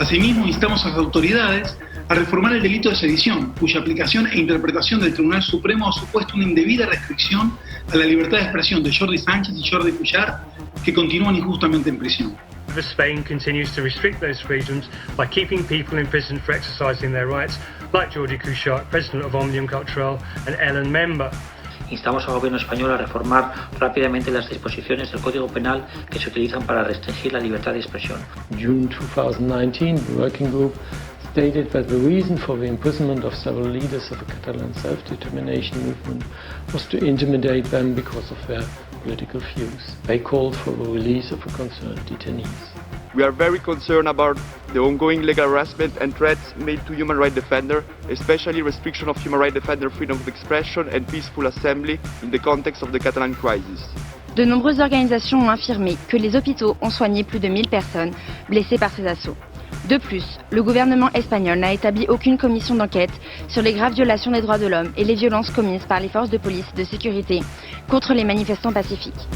Asimismo, instamos a las autoridades a reformar el delito de sedición, cuya aplicación e interpretación del Tribunal Supremo ha supuesto una indebida restricción a la libertad de expresión de Jordi Sánchez y Jordi Cuixart, que continúan injustamente en prisión. Spain continues to restrict those freedoms by keeping people in prison for exercising their rights, like Jordi Cuixart, president of Òmnium Cultural, and Ellen Member. Instamos al gobierno español a reformar rápidamente las disposiciones del Código Penal que se utilizan para restringir la libertad de expresión. June 2019, the working group stated that the reason for the imprisonment of several leaders of the Catalan self-determination movement was to intimidate them because of their political views. They called for the release of the concerned detainees. We are very concerned about the ongoing legal harassment and threats made to human rights defenders, especially restriction of human rights defender freedom of expression and peaceful assembly in the context of the Catalan crisis. De nombreuses organisations ont affirmé que les hôpitaux ont soigné plus de 1000 personnes blessées par ces assauts. De plus, le gouvernement espagnol n'a établi aucune commission d'enquête sur les graves violations des droits de l'homme et les violences commises par les forces de police et de sécurité contre les manifestants pacifiques.